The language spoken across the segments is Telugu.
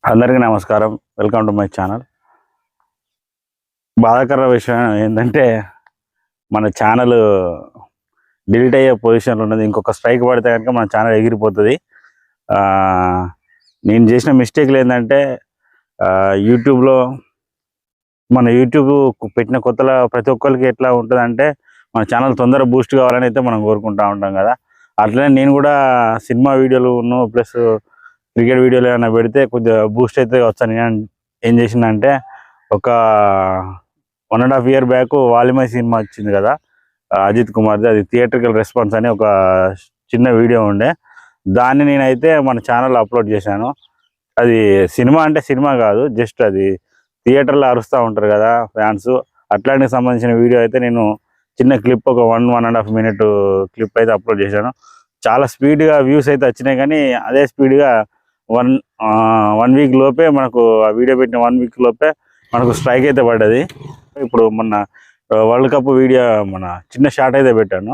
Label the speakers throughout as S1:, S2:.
S1: అందరికీ నమస్కారం. Welcome to my channel. బాధాకర విషయం ఏంటంటే మన ఛానల్ డిలీట్ అయ్యే పొజిషన్లో ఉన్నది. ఇంకొక స్ట్రైక్ పడితే కనుక మన ఛానల్ ఎగిరిపోతుంది. నేను చేసిన మిస్టేక్లు ఏంటంటే యూట్యూబ్లో మన యూట్యూబ్ పెట్టిన కొత్తలో ప్రతి ఒక్కరికి ఎట్లా ఉంటుందంటే మన ఛానల్ తొందర బూస్ట్ కావాలని అయితే మనం కోరుకుంటూ ఉంటాం కదా. అట్లనే నేను కూడా సినిమా వీడియోలు ప్లస్ క్రికెట్ వీడియోలు ఏమైనా పెడితే కొద్దిగా బూస్ట్ అయితే వచ్చాను. నేను ఏం చేసిందంటే ఒక 1.5 year బ్యాక్ వాలిమై సినిమా వచ్చింది కదా అజిత్ కుమార్ది, అది థియేట్రికల్ రెస్పాన్స్ అని ఒక చిన్న వీడియో ఉండే, దాన్ని నేనైతే మన ఛానల్లో అప్లోడ్ చేశాను. అది సినిమా అంటే సినిమా కాదు, జస్ట్ అది థియేటర్లో అరుస్తూ ఉంటారు కదా ఫ్యాన్స్, అట్లాంటికి సంబంధించిన వీడియో అయితే నేను చిన్న క్లిప్ ఒక 1.5 minute క్లిప్ అయితే అప్లోడ్ చేశాను. చాలా స్పీడ్గా వ్యూస్ అయితే వచ్చినాయి, కానీ అదే స్పీడ్గా వన్ వీక్ లోపే మనకు ఆ వీడియో పెట్టిన 1 week లోపే మనకు స్ట్రైక్ అయితే పడ్డది. ఇప్పుడు మొన్న వరల్డ్ కప్ వీడియో మన చిన్న షాట్ అయితే పెట్టాను,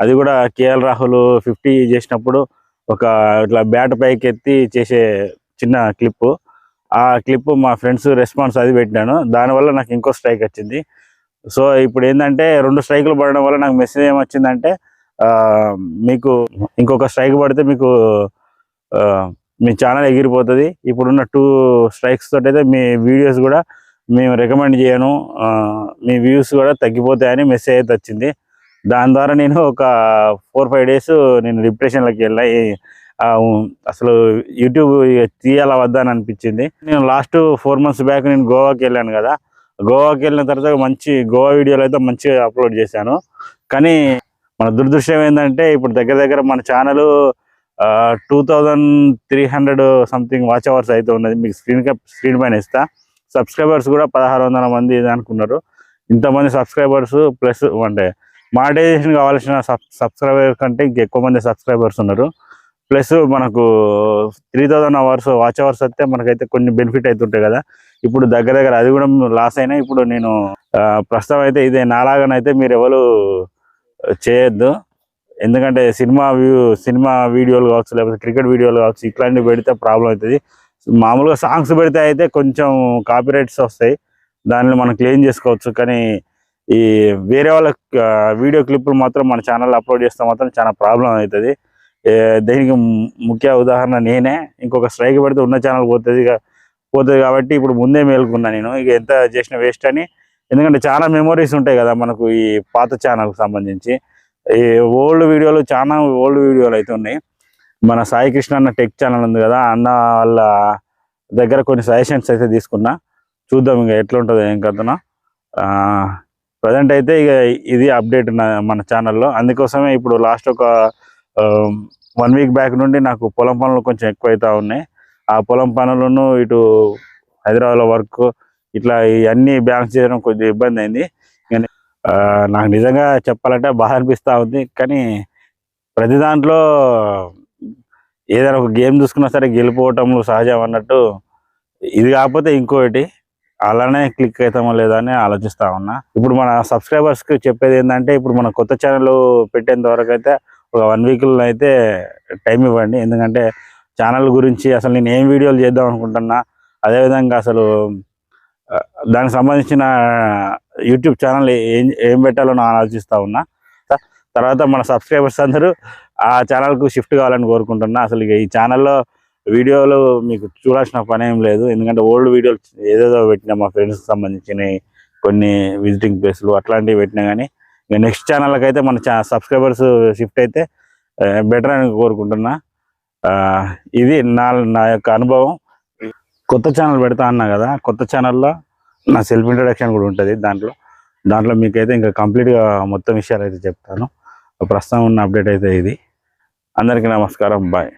S1: అది కూడా కేఎల్ రాహుల్ 50 చేసినప్పుడు ఒక ఇట్లా బ్యాట్ పైకి ఎత్తి చేసే చిన్న క్లిప్పు. ఆ క్లిప్ మా ఫ్రెండ్స్ రెస్పాన్స్ అది పెట్టాను, దానివల్ల నాకు ఇంకో స్ట్రైక్ వచ్చింది. సో ఇప్పుడు ఏంటంటే 2 స్ట్రైకులు పడడం వల్ల నాకు మెసేజ్ ఏమొచ్చిందంటే మీకు ఇంకొక స్ట్రైక్ పడితే మీకు మీ ఛానల్ ఎగిరిపోతుంది. ఇప్పుడున్న 2 strikes తోటి అయితే మీ వీడియోస్ కూడా మేము రికమెండ్ చేయను, మీ వ్యూస్ కూడా తగ్గిపోతాయని మెసేజ్ అయితే వచ్చింది. దాని ద్వారా నేను ఒక 4-5 days నేను డిప్రెషన్లోకి వెళ్ళా. అసలు యూట్యూబ్ తీయాలా వద్దా అని అనిపించింది. నేను లాస్ట్ 4 months బ్యాక్ నేను గోవాకి వెళ్ళాను కదా, గోవాకి వెళ్ళిన తర్వాత మంచి గోవా వీడియోలు అయితే మంచిగా అప్లోడ్ చేశాను. కానీ మన దురదృష్టం ఏంటంటే ఇప్పుడు దగ్గర మన ఛానల్ 2300 సంథింగ్ వాచ్ అవర్స్ అయితే ఉన్నది. మీకు స్క్రీన్ పైన ఇస్తా. సబ్స్క్రైబర్స్ కూడా 1600 మంది అనుకున్నారు. ఇంతమంది సబ్స్క్రైబర్స్ ప్లస్ అంటే మానిటైజేషన్ కావాల్సిన సబ్స్క్రైబర్ కంటే ఇంకెక్కువ మంది సబ్స్క్రైబర్స్ ఉన్నారు. ప్లస్ మనకు 3000 hours వాచ్ అవర్స్ వస్తే మనకైతే కొన్ని బెనిఫిట్ అవుతుంటాయి కదా. ఇప్పుడు దగ్గర అది కూడా లాస్ అయినా. ఇప్పుడు నేను ప్రస్తుతం అయితే ఇదే నాలాగనైతే మీరు ఎవరు చేయొద్దు, ఎందుకంటే సినిమా వీడియోలు కావచ్చు, లేకపోతే క్రికెట్ వీడియోలు కావచ్చు, ఇట్లాంటివి పెడితే ప్రాబ్లం అవుతుంది. మామూలుగా సాంగ్స్ పెడితే అయితే కొంచెం కాపీరైట్స్ వస్తాయి, దానిని మనం క్లెయిమ్ చేసుకోవచ్చు. కానీ ఈ వేరే వాళ్ళ వీడియో క్లిప్పులు మాత్రం మన ఛానల్లో అప్లోడ్ చేస్తే మాత్రం చాలా ప్రాబ్లం అవుతుంది. దీనికి ముఖ్య ఉదాహరణ నేనే. ఇంకొక స్ట్రైక్ పెడితే ఉన్న ఛానల్ పోతుంది కాబట్టి ఇప్పుడు ముందే మేలుకున్నా నేను, ఇక ఎంత చేసిన వేస్ట్ అని. ఎందుకంటే చాలా మెమొరీస్ ఉంటాయి కదా మనకు ఈ పాత ఛానల్కి సంబంధించి. ఈ ఓల్డ్ వీడియోలు అయితే ఉన్నాయి. మన సాయి కృష్ణ అన్న టెక్ ఛానల్ ఉంది కదా, అన్న వాళ్ళ దగ్గర కొన్ని సజెషన్స్ అయితే తీసుకున్నా. చూద్దాం ఇంకా ఎట్లా ఉంటుందో ఏం కథనో. ప్రజెంట్ అయితే ఇక ఇది అప్డేట్ మన ఛానల్లో. అందుకోసమే ఇప్పుడు లాస్ట్ ఒక 1 week బ్యాక్ నుండి నాకు పొలం పనులు కొంచెం ఎక్కువ అవుతూ ఉన్నాయి. ఆ పొలం పనులను ఇటు హైదరాబాద్లో వర్క్ ఇట్లా ఇవన్నీ బ్యాలెన్స్ చేయడం కొంచెం ఇబ్బంది అయింది. నాకు నిజంగా చెప్పాలంటే బాధ అనిపిస్తూ ఉంది. కానీ ప్రతి దాంట్లో ఏదైనా ఒక గేమ్ చూసుకున్నా సరే గెలిపోవటంలో సహజం అన్నట్టు, ఇది కాకపోతే ఇంకోటి అలానే క్లిక్ అవుతామో లేదా అని ఆలోచిస్తూ ఉన్నా. ఇప్పుడు మన సబ్స్క్రైబర్స్కి చెప్పేది ఏంటంటే, ఇప్పుడు మన కొత్త ఛానల్ పెట్టేంత వరకు అయితే ఒక 1 week అయితే టైం ఇవ్వండి. ఎందుకంటే ఛానల్ గురించి అసలు నేను ఏం వీడియోలు చేద్దాం అనుకుంటున్నా, అదేవిధంగా అసలు దానికి సంబంధించిన యూట్యూబ్ ఛానల్ ఏం పెట్టాలో నేను ఆలోచిస్తూ ఉన్నా. తర్వాత మన సబ్స్క్రైబర్స్ అందరూ ఆ ఛానల్కు షిఫ్ట్ కావాలని కోరుకుంటున్నా. అసలు ఇక ఈ ఛానల్లో వీడియోలు మీకు చూడాల్సిన పని ఏం లేదు, ఎందుకంటే ఓల్డ్ వీడియోలు ఏదేదో పెట్టినా మా ఫ్రెండ్స్కి సంబంధించినవి కొన్ని విజిటింగ్ ప్లేస్లు అట్లాంటివి పెట్టినా. కానీ ఇక నెక్స్ట్ ఛానల్కి అయితే మన సబ్స్క్రైబర్స్ షిఫ్ట్ అయితే బెటర్ అని కోరుకుంటున్నా. ఇది నా యొక్క అనుభవం. కొత్త ఛానల్ పెడతా అన్నా కదా, కొత్త ఛానల్లో నా సెల్ఫ్ ఇంట్రడక్షన్ కూడా ఉంటుంది. దాంట్లో మీకైతే ఇంకా కంప్లీట్గా మొత్తం విషయాలు అయితే చెప్తాను. ప్రస్తుతం ఉన్న అప్డేట్ అయితే ఇది. అందరికీ నమస్కారం, బాయ్.